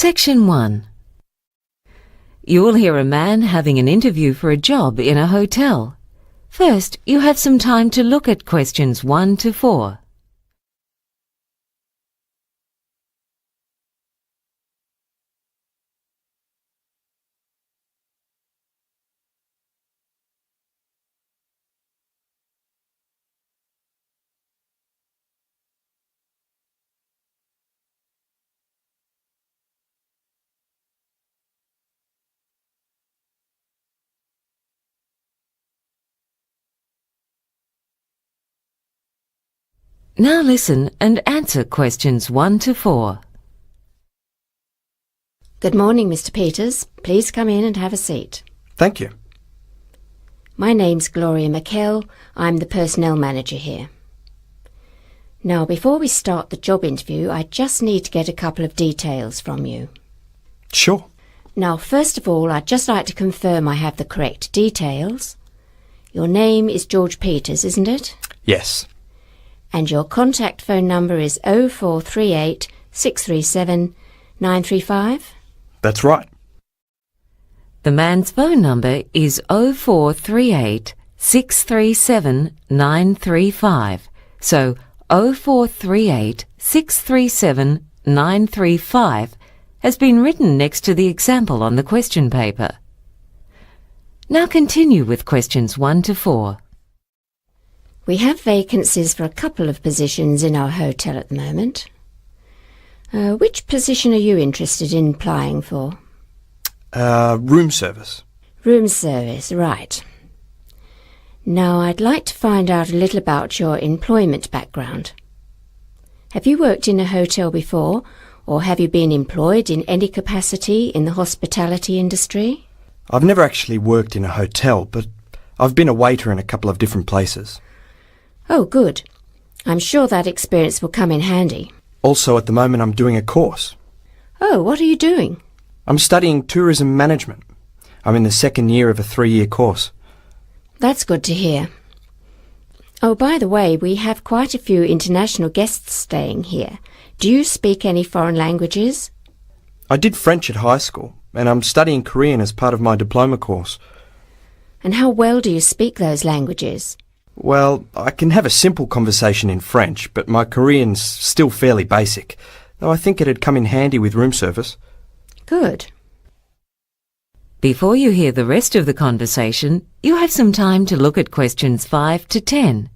Section 1. You will hear a man having an interview for a job in a hotel. First, you have some time to look at questions 1 to 4. Now listen and answer questions 1 to 4. Good morning, Mr. Peters. Please come in and have a seat. Thank you. My name's Gloria McKell. I'm the personnel manager here. Now, before we start the job interview, I just need to get a couple of details from you. Sure. Now, first of all, I'd just like to confirm I have the correct details. Your name is George Peters, isn't it? Yes. And your contact phone number is 0438 637 935? That's right. The man's phone number is 0438 637 935. So 0438 637 935 has been written next to the example on the question paper. Now continue with questions 1 to 4. We have vacancies for a couple of positions in our hotel at the moment. Which position are you interested in applying for? Room service. Room service, right. Now, I'd like to find out a little about your employment background. Have you worked in a hotel before, or have you been employed in any capacity in the hospitality industry? I've never actually worked in a hotel, but I've been a waiter in a couple of different places. Oh, good. I'm sure that experience will come in handy. Also, at the moment, I'm doing a course. Oh, what are you doing? I'm studying tourism management. I'm in the second year of a 3-year course. That's good to hear. Oh, by the way, we have quite a few international guests staying here. Do you speak any foreign languages? I did French at high school, and I'm studying Korean as part of my diploma course. And how well do you speak those languages? Well, I can have a simple conversation in French, but my Korean's still fairly basic, though I think it'd come in handy with room service. Good. Before you hear the rest of the conversation, you have some time to look at questions 5 to 10.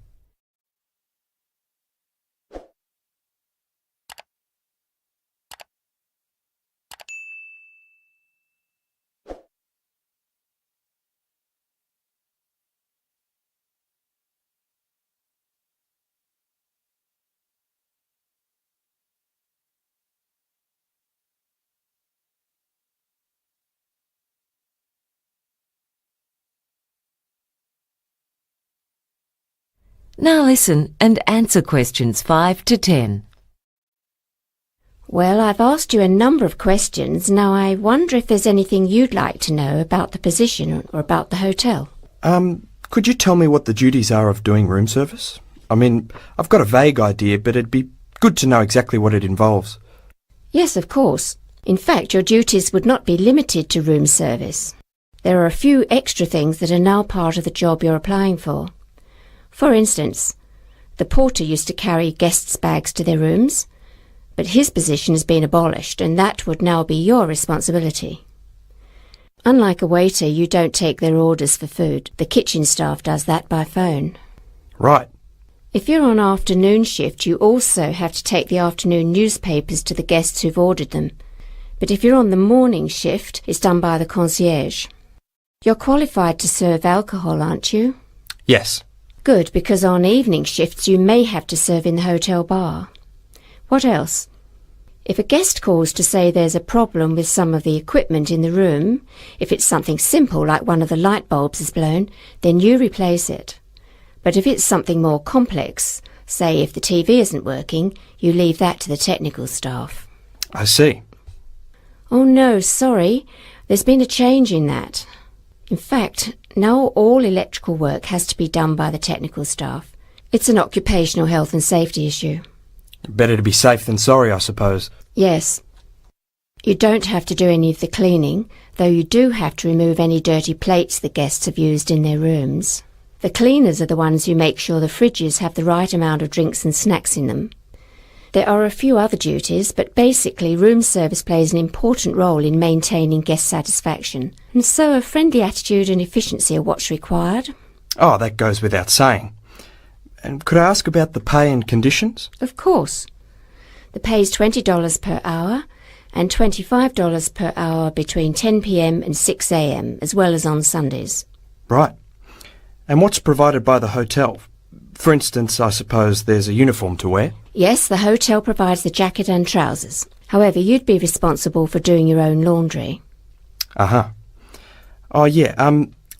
Now listen and answer questions 5 to 10. Well, I've asked you a number of questions. Now I wonder if there's anything you'd like to know about the position or about the hotel. Could you tell me what the duties are of doing room service? I mean, I've got a vague idea, but it'd be good to know exactly what it involves. Yes, of course. In fact, your duties would not be limited to room service. There are a few extra things that are now part of the job you're applying for. For instance, the porter used to carry guests' bags to their rooms, but his position has been abolished, and that would now be your responsibility. Unlike a waiter, you don't take their orders for food. The kitchen staff does that by phone. Right. If you're on afternoon shift, you also have to take the afternoon newspapers to the guests who've ordered them. But if you're on the morning shift, it's done by the concierge. You're qualified to serve alcohol, aren't you? Yes. Good, because on evening shifts you may have to serve in the hotel bar. What else? If a guest calls to say there's a problem with some of the equipment in the room, if it's something simple like one of the light bulbs is blown, then you replace it. But if it's something more complex, say if the TV isn't working, you leave that to the technical staff. I see. Oh no, sorry. There's been a change in that. In fact, now all electrical work has to be done by the technical staff. It's an occupational health and safety issue. Better to be safe than sorry, I suppose. Yes. You don't have to do any of the cleaning, though you do have to remove any dirty plates the guests have used in their rooms. The cleaners are the ones who make sure the fridges have the right amount of drinks and snacks in them. There are a few other duties, but basically room service plays an important role in maintaining guest satisfaction, and so a friendly attitude and efficiency are what's required. Oh, that goes without saying. And could I ask about the pay and conditions? Of course. The pay is $20 per hour, and $25 per hour between 10 p.m. and 6 a.m, as well as on Sundays. Right. And what's provided by the hotel? For instance, I suppose there's a uniform to wear? Yes, the hotel provides the jacket and trousers. However, you'd be responsible for doing your own laundry. Uh-huh. Oh, yeah,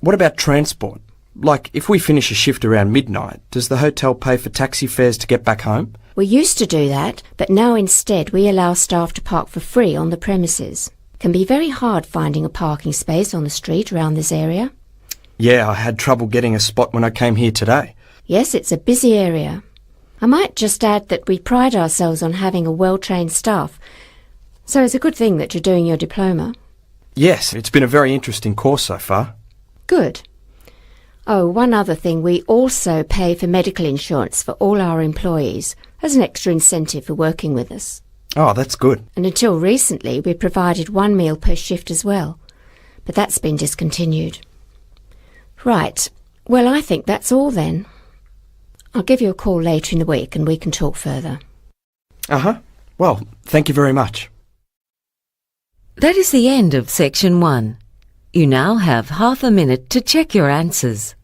what about transport? Like, if we finish a shift around midnight, does the hotel pay for taxi fares to get back home? We used to do that, but now instead we allow staff to park for free on the premises. It can be very hard finding a parking space on the street around this area. Yeah, I had trouble getting a spot when I came here today. Yes, it's a busy area. I might just add that we pride ourselves on having a well-trained staff, so it's a good thing that you're doing your diploma. Yes, it's been a very interesting course so far. Good. Oh, one other thing, we also pay for medical insurance for all our employees as an extra incentive for working with us. Oh, that's good. And until recently, we provided 1 meal per shift as well, but that's been discontinued. Right. Well, I think that's all then. I'll give you a call later in the week and we can talk further. Uh-huh. Well, thank you very much. That is the end of section 1. You now have half a minute to check your answers.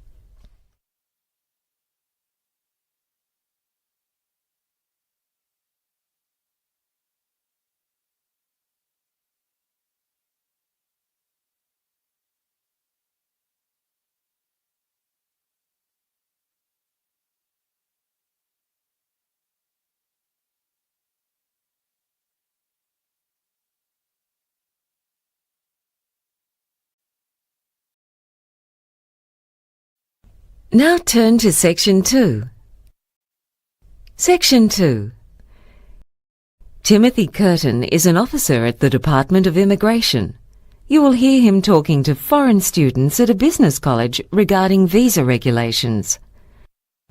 Now turn to section 2. Section 2. Timothy Curtin is an officer at the Department of Immigration. You will hear him talking to foreign students at a business college regarding visa regulations.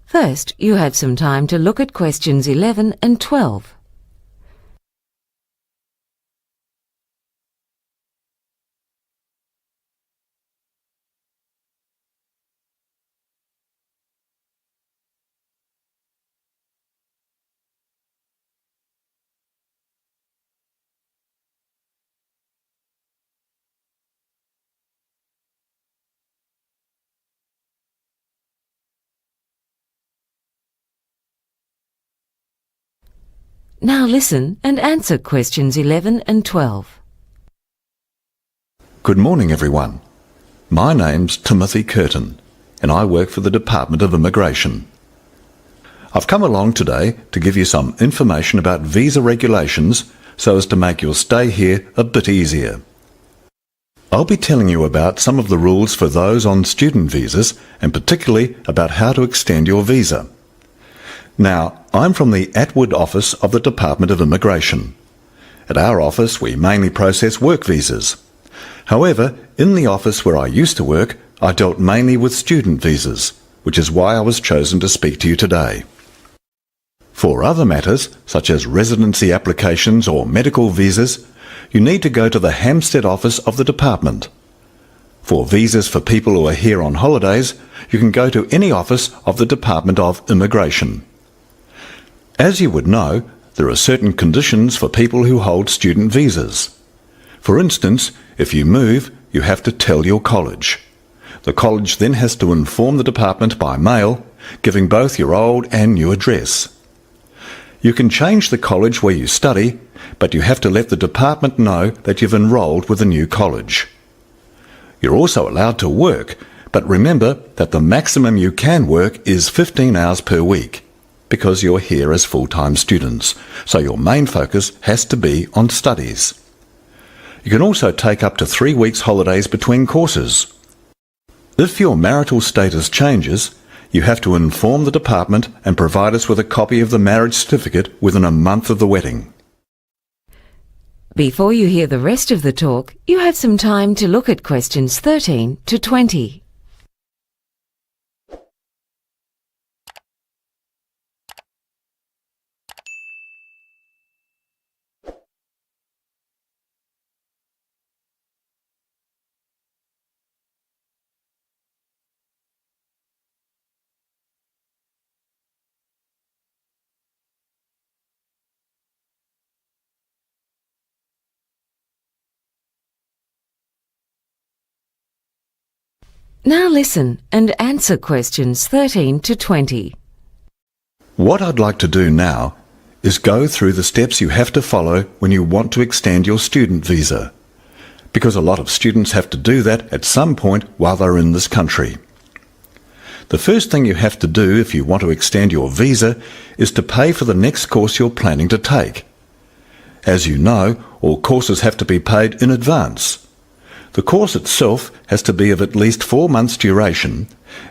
First, you have some time to look at questions 11 and 12. Now listen and answer questions 11 and 12. Good morning, everyone. My name's Timothy Curtin, and I work for the Department of Immigration. I've come along today to give you some information about visa regulations so as to make your stay here a bit easier. I'll be telling you about some of the rules for those on student visas and particularly about how to extend your visa. Now, I'm from the Atwood office of the Department of Immigration. At our office, we mainly process work visas. However, in the office where I used to work, I dealt mainly with student visas, which is why I was chosen to speak to you today. For other matters, such as residency applications or medical visas, you need to go to the Hampstead office of the department. For visas for people who are here on holidays, you can go to any office of the Department of Immigration. As you would know, there are certain conditions for people who hold student visas. For instance, if you move, you have to tell your college. The college then has to inform the department by mail, giving both your old and new address. You can change the college where you study, but you have to let the department know that you've enrolled with a new college. You're also allowed to work, but remember that the maximum you can work is 15 hours per week, because you're here as full-time students, so your main focus has to be on studies. You can also take up to 3 weeks holidays between courses. If your marital status changes, you have to inform the department and provide us with a copy of the marriage certificate within a month of the wedding. Before you hear the rest of the talk, you have some time to look at questions 13 to 20. Now listen and answer questions 13 to 20. What I'd like to do now is go through the steps you have to follow when you want to extend your student visa, because a lot of students have to do that at some point while they're in this country. The first thing you have to do if you want to extend your visa is to pay for the next course you're planning to take. As you know, all courses have to be paid in advance. The course itself has to be of at least 4 months' duration,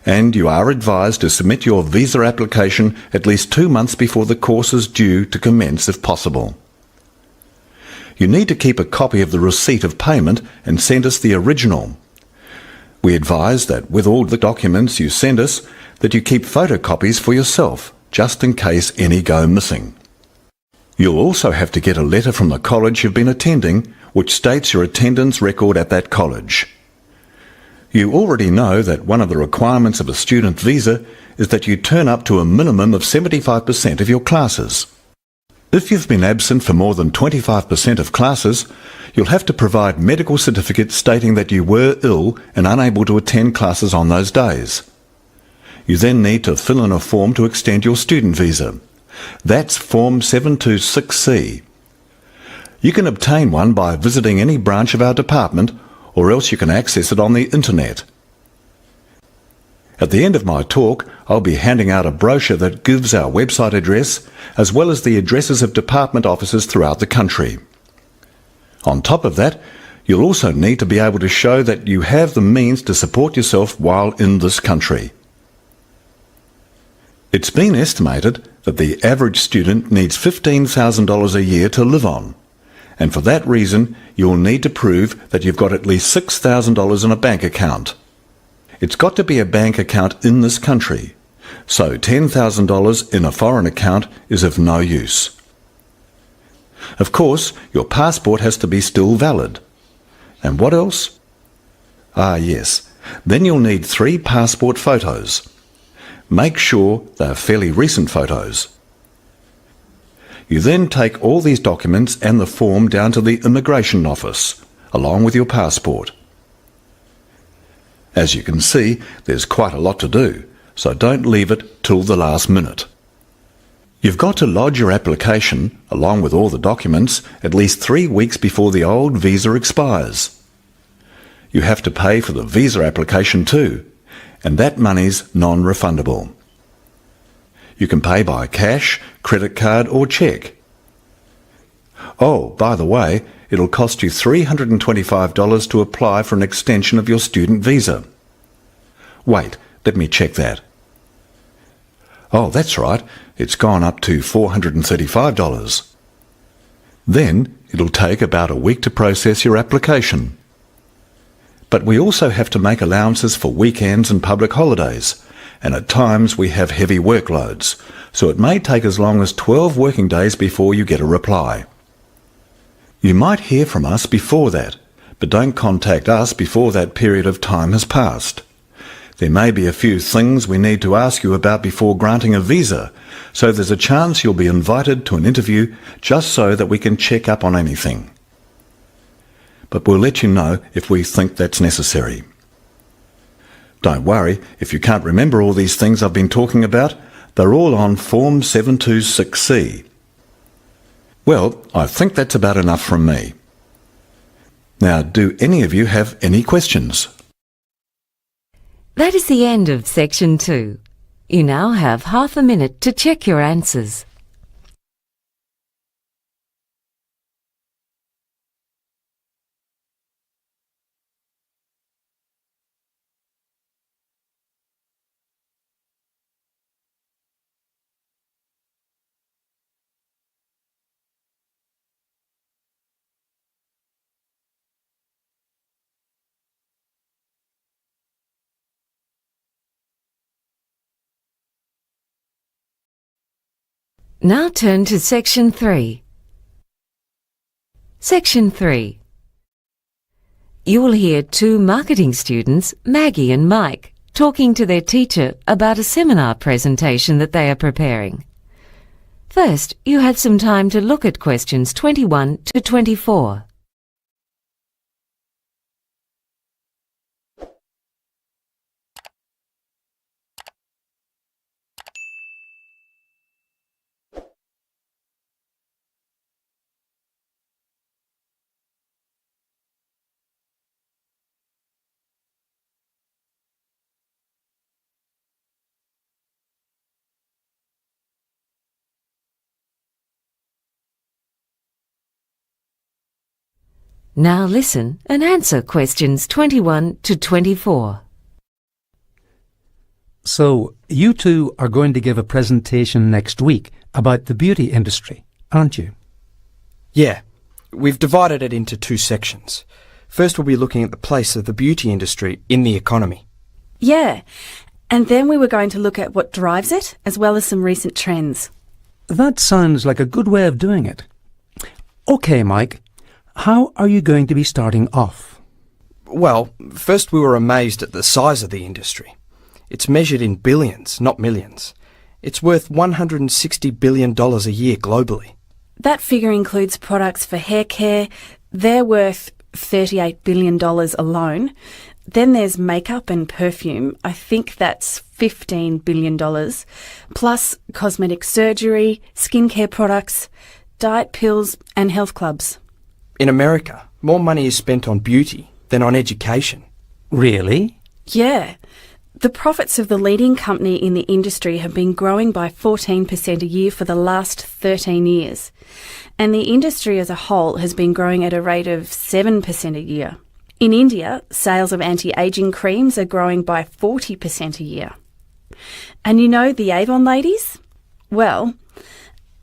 and you are advised to submit your visa application at least 2 months before the course is due to commence if possible. You need to keep a copy of the receipt of payment and send us the original. We advise that with all the documents you send us, that you keep photocopies for yourself, just in case any go missing. You'll also have to get a letter from the college you've been attending, which states your attendance record at that college. You already know that one of the requirements of a student visa is that you turn up to a minimum of 75% of your classes. If you've been absent for more than 25% of classes, you'll have to provide medical certificates stating that you were ill and unable to attend classes on those days. You then need to fill in a form to extend your student visa. That's Form 726C. You can obtain one by visiting any branch of our department, or else you can access it on the internet. At the end of my talk, I'll be handing out a brochure that gives our website address, as well as the addresses of department offices throughout the country. On top of that, you'll also need to be able to show that you have the means to support yourself while in this country. It's been estimated that the average student needs $15,000 a year to live on, and for that reason you'll need to prove that you've got at least $6,000 in a bank account. It's got to be a bank account in this country, so $10,000 in a foreign account is of no use. Of course, your passport has to be still valid. And what else? Ah yes, then you'll need 3 passport photos. Make sure they're fairly recent photos. You then take all these documents and the form down to the immigration office, along with your passport. As you can see, there's quite a lot to do, so don't leave it till the last minute. You've got to lodge your application, along with all the documents, at least 3 weeks before the old visa expires. You have to pay for the visa application too, and that money's non-refundable. You can pay by cash, credit card or cheque. Oh, by the way, it'll cost you $325 to apply for an extension of your student visa. Wait, let me check that. Oh, that's right, it's gone up to $435. Then it'll take about a week to process your application. But we also have to make allowances for weekends and public holidays, and at times we have heavy workloads, so it may take as long as 12 working days before you get a reply. You might hear from us before that, but don't contact us before that period of time has passed. There may be a few things we need to ask you about before granting a visa, so there's a chance you'll be invited to an interview just so that we can check up on anything. But we'll let you know if we think that's necessary. Don't worry, if you can't remember all these things I've been talking about, they're all on Form 726C. Well, I think that's about enough from me. Now, do any of you have any questions? That is the end of Section 2. You now have half a minute to check your answers. Now turn to Section 3. Section 3. You will hear two marketing students, Maggie and Mike, talking to their teacher about a seminar presentation that they are preparing. First, you have some time to look at questions 21 to 24. Now listen and answer questions 21 to 24. So, you two are going to give a presentation next week about the beauty industry, aren't you? Yeah, we've divided it into two sections. First we'll be looking at the place of the beauty industry in the economy. Yeah, and then we were going to look at what drives it, as well as some recent trends. That sounds like a good way of doing it. OK, Mike, how are you going to be starting off? Well, first we were amazed at the size of the industry. It's measured in billions, not millions. It's worth $160 billion a year globally. That figure includes products for hair care. They're worth $38 billion alone. Then there's makeup and perfume. I think that's $15 billion. Plus cosmetic surgery, skincare products, diet pills and health clubs. In America, more money is spent on beauty than on education. Really? Yeah. The profits of the leading company in the industry have been growing by 14% a year for the last 13 years. And the industry as a whole has been growing at a rate of 7% a year. In India, sales of anti-aging creams are growing by 40% a year. And you know the Avon ladies? Well,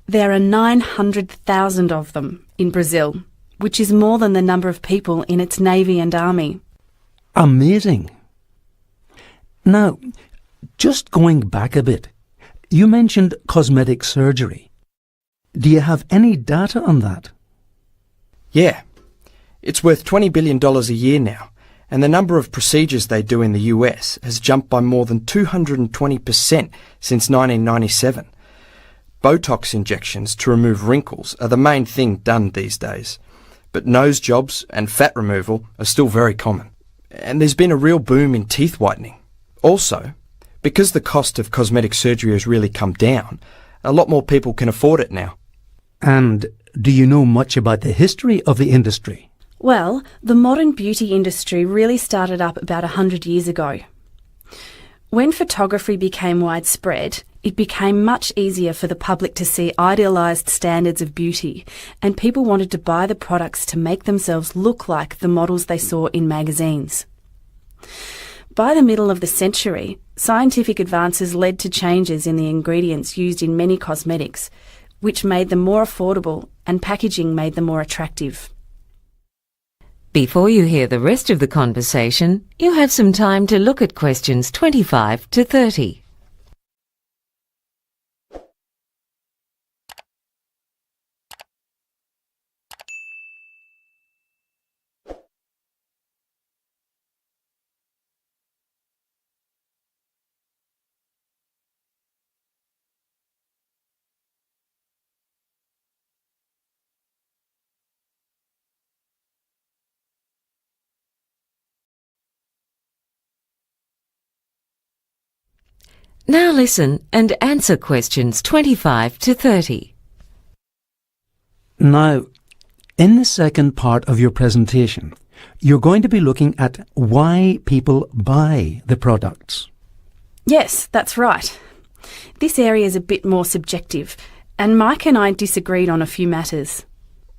there are 900,000 of them in Brazil, which is more than the number of people in its navy and army. Amazing. Now, just going back a bit, you mentioned cosmetic surgery. Do you have any data on that? Yeah. It's worth $20 billion a year now, and the number of procedures they do in the US has jumped by more than 220% since 1997. Botox injections to remove wrinkles are the main thing done these days, but nose jobs and fat removal are still very common. And there's been a real boom in teeth whitening. Also, because the cost of cosmetic surgery has really come down, a lot more people can afford it now. And do you know much about the history of the industry? Well, the modern beauty industry really started up about 100 years ago. When photography became widespread, it became much easier for the public to see idealised standards of beauty, and people wanted to buy the products to make themselves look like the models they saw in magazines. By the middle of the century, scientific advances led to changes in the ingredients used in many cosmetics, which made them more affordable, and packaging made them more attractive. Before you hear the rest of the conversation, you have some time to look at questions 25 to 30. Now listen and answer questions 25 to 30. Now, in the second part of your presentation, you're going to be looking at why people buy the products. Yes, that's right. This area is a bit more subjective, and Mike and I disagreed on a few matters.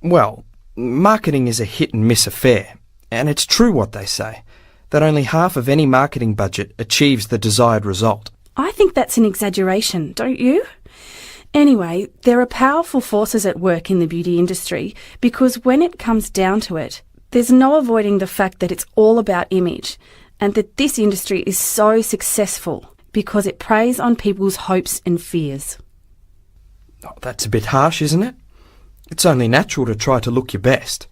Well, marketing is a hit and miss affair, and it's true what they say, that only half of any marketing budget achieves the desired result. I think that's an exaggeration, don't you? Anyway, there are powerful forces at work in the beauty industry because when it comes down to it, there's no avoiding the fact that it's all about image and that this industry is so successful because it preys on people's hopes and fears. Oh, that's a bit harsh, isn't it? It's only natural to try to look your best.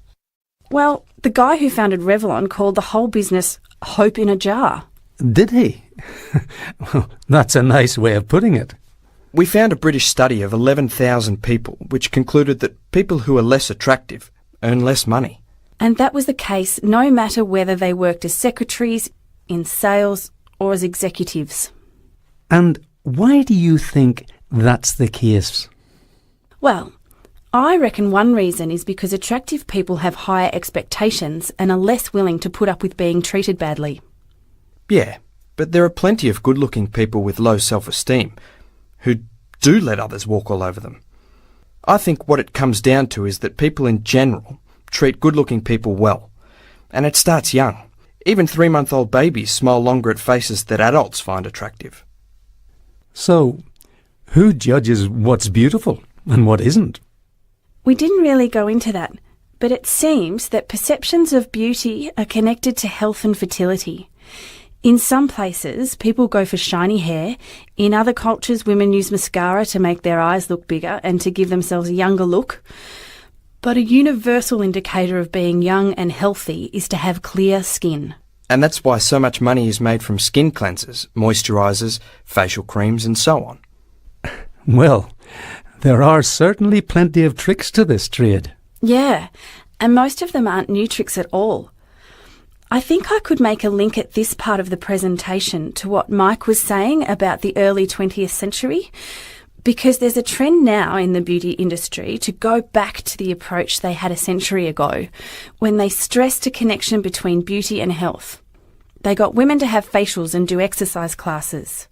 Well, the guy who founded Revlon called the whole business hope in a jar. Did he? Well, that's a nice way of putting it. We found a British study of 11,000 people which concluded that people who are less attractive earn less money. And that was the case no matter whether they worked as secretaries, in sales, or as executives. And why do you think that's the case? Well, I reckon one reason is because attractive people have higher expectations and are less willing to put up with being treated badly. Yeah, but there are plenty of good-looking people with low self-esteem who do let others walk all over them. I think what it comes down to is that people in general treat good-looking people well, and it starts young. Even 3-month-old babies smile longer at faces that adults find attractive. So, who judges what's beautiful and what isn't? We didn't really go into that, but it seems that perceptions of beauty are connected to health and fertility. In some places, people go for shiny hair. In other cultures, women use mascara to make their eyes look bigger and to give themselves a younger look. But a universal indicator of being young and healthy is to have clear skin. And that's why so much money is made from skin cleansers, moisturisers, facial creams and so on. Well, there are certainly plenty of tricks to this trade. Yeah, and most of them aren't new tricks at all. I think I could make a link at this part of the presentation to what Mike was saying about the early 20th century, because there's a trend now in the beauty industry to go back to the approach they had a century ago, when they stressed a connection between beauty and health. They got women to have facials and do exercise classes.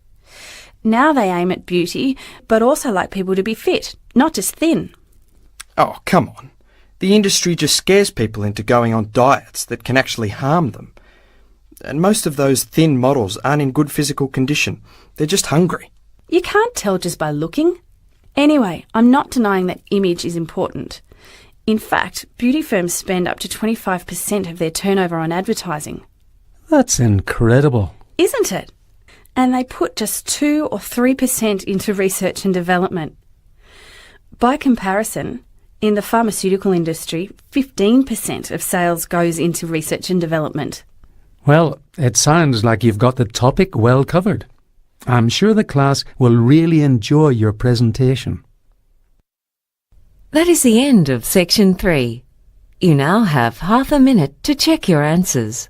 Now they aim at beauty, but also like people to be fit, not just thin. Oh, come on. The industry just scares people into going on diets that can actually harm them. And most of those thin models aren't in good physical condition. They're just hungry. You can't tell just by looking. Anyway, I'm not denying that image is important. In fact, beauty firms spend up to 25% of their turnover on advertising. That's incredible. Isn't it? And they put just 2 or 3% into research and development. By comparison, in the pharmaceutical industry, 15% of sales goes into research and development. Well, it sounds like you've got the topic well covered. I'm sure the class will really enjoy your presentation. That is the end of section 3. You now have half a minute to check your answers.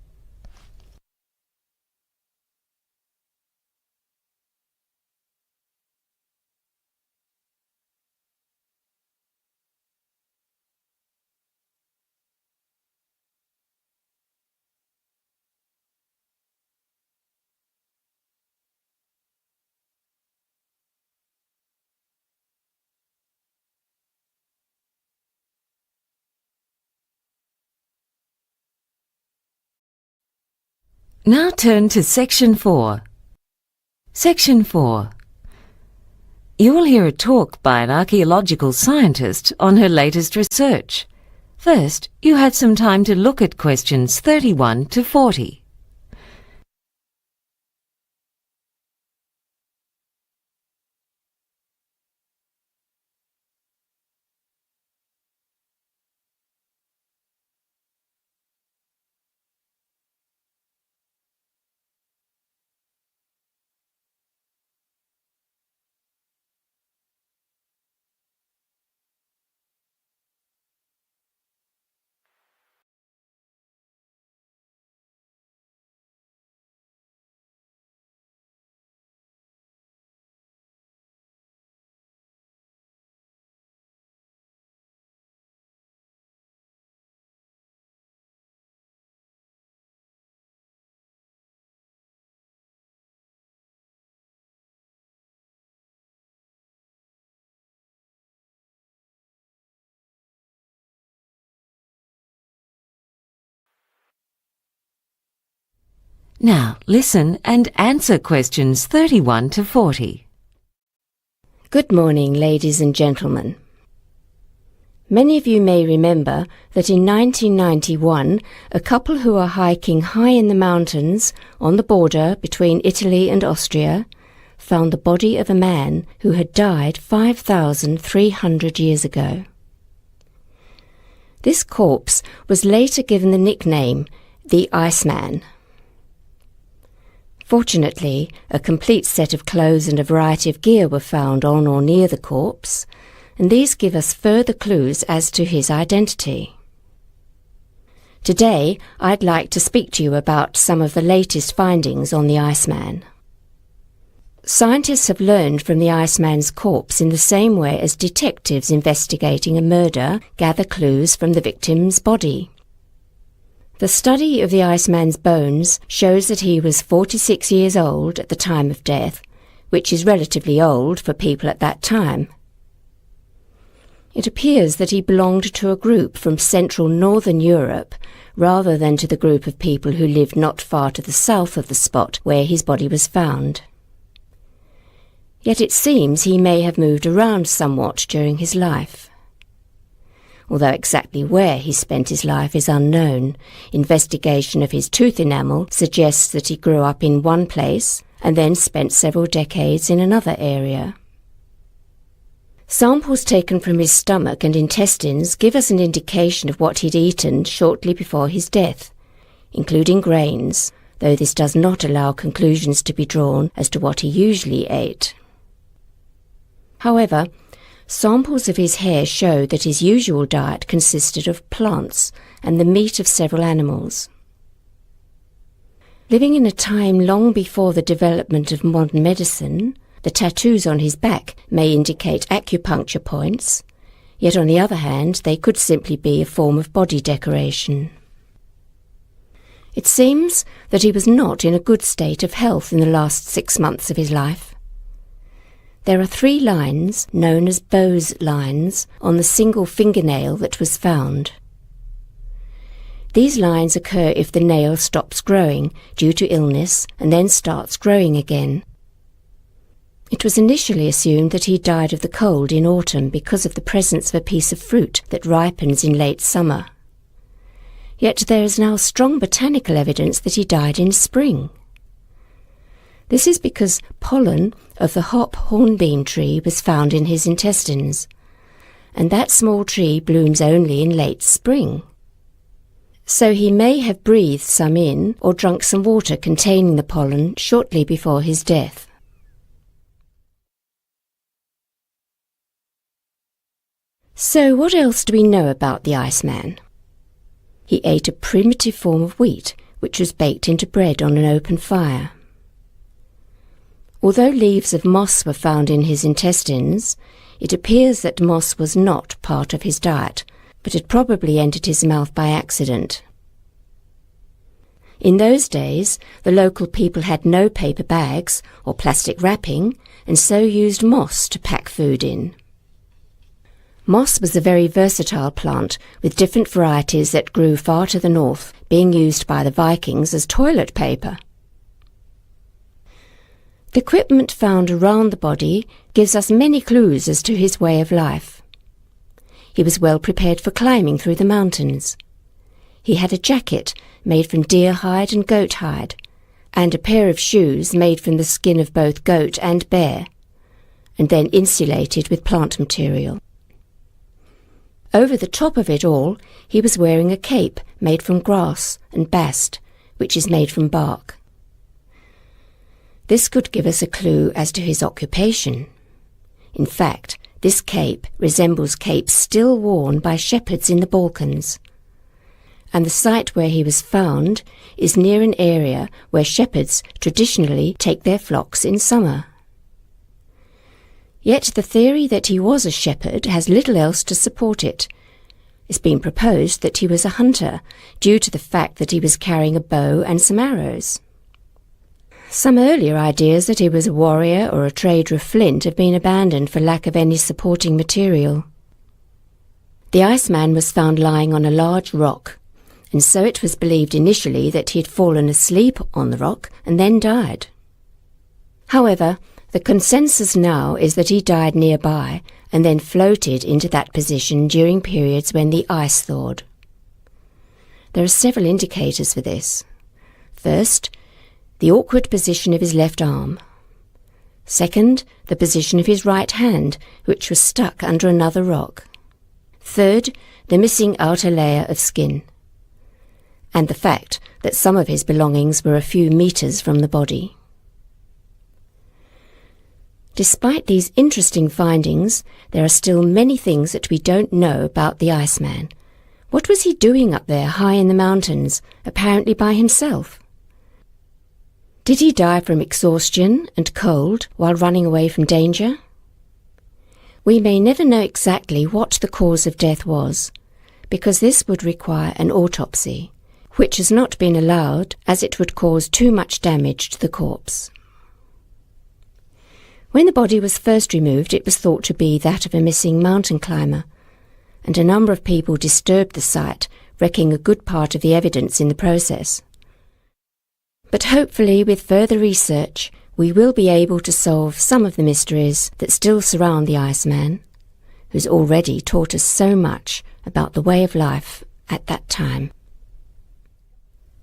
Now turn to Section 4. Section 4. You will hear a talk by an archaeological scientist on her latest research. First, you had some time to look at questions 31 to 40. Now listen and answer questions 31 to 40. Good morning, ladies and gentlemen. Many of you may remember that in 1991, a couple who were hiking high in the mountains on the border between Italy and Austria found the body of a man who had died 5,300 years ago. This corpse was later given the nickname the Iceman. Fortunately, a complete set of clothes and a variety of gear were found on or near the corpse, and these give us further clues as to his identity. Today, I'd like to speak to you about some of the latest findings on the Iceman. Scientists have learned from the Iceman's corpse in the same way as detectives investigating a murder gather clues from the victim's body. The study of the Iceman's bones shows that he was 46 years old at the time of death, which is relatively old for people at that time. It appears that he belonged to a group from central northern Europe rather than to the group of people who lived not far to the south of the spot where his body was found. Yet it seems he may have moved around somewhat during his life. Although exactly where he spent his life is unknown, investigation of his tooth enamel suggests that he grew up in one place and then spent several decades in another area. Samples taken from his stomach and intestines give us an indication of what he'd eaten shortly before his death, including grains, though this does not allow conclusions to be drawn as to what he usually ate. However, samples of his hair show that his usual diet consisted of plants and the meat of several animals. Living in a time long before the development of modern medicine, the tattoos on his back may indicate acupuncture points, yet on the other hand they could simply be a form of body decoration. It seems that he was not in a good state of health in the last 6 months of his life. There are 3 lines, known as Bowes lines, on the single fingernail that was found. These lines occur if the nail stops growing due to illness and then starts growing again. It was initially assumed that he died of the cold in autumn because of the presence of a piece of fruit that ripens in late summer. Yet there is now strong botanical evidence that he died in spring. This is because pollen of the hop hornbeam tree was found in his intestines, and that small tree blooms only in late spring. So he may have breathed some in or drunk some water containing the pollen shortly before his death. So what else do we know about the Iceman? He ate a primitive form of wheat, which was baked into bread on an open fire. Although leaves of moss were found in his intestines, it appears that moss was not part of his diet, but had probably entered his mouth by accident. In those days, the local people had no paper bags or plastic wrapping, and so used moss to pack food in. Moss was a very versatile plant, with different varieties that grew far to the north, being used by the Vikings as toilet paper. The equipment found around the body gives us many clues as to his way of life. He was well prepared for climbing through the mountains. He had a jacket made from deer hide and goat hide, and a pair of shoes made from the skin of both goat and bear, and then insulated with plant material. Over the top of it all, he was wearing a cape made from grass and bast, which is made from bark. This could give us a clue as to his occupation. In fact, this cape resembles capes still worn by shepherds in the Balkans, and the site where he was found is near an area where shepherds traditionally take their flocks in summer. Yet the theory that he was a shepherd has little else to support it. It's been proposed that he was a hunter, due to the fact that he was carrying a bow and some arrows. Some earlier ideas that he was a warrior or a trader of flint have been abandoned for lack of any supporting material. The Iceman was found lying on a large rock, and so it was believed initially that he had fallen asleep on the rock and then died. However, the consensus now is that he died nearby and then floated into that position during periods when the ice thawed. There are several indicators for this. First, the awkward position of his left arm. Second, the position of his right hand, which was stuck under another rock. Third, the missing outer layer of skin. And the fact that some of his belongings were a few metres from the body. Despite these interesting findings, there are still many things that we don't know about the Iceman. What was he doing up there high in the mountains, apparently by himself? Did he die from exhaustion and cold while running away from danger? We may never know exactly what the cause of death was, because this would require an autopsy, which has not been allowed as it would cause too much damage to the corpse. When the body was first removed, it was thought to be that of a missing mountain climber, and a number of people disturbed the site, wrecking a good part of the evidence in the process. But hopefully, with further research, we will be able to solve some of the mysteries that still surround the Iceman, who's already taught us so much about the way of life at that time.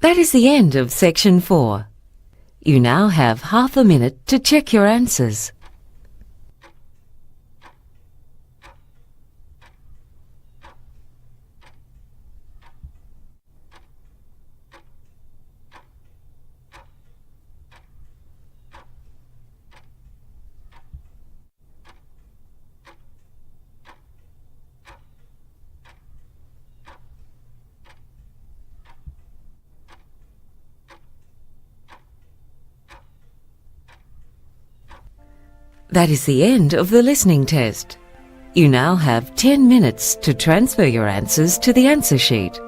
That is the end of section 4. You now have half a minute to check your answers. That is the end of the listening test. You now have 10 minutes to transfer your answers to the answer sheet.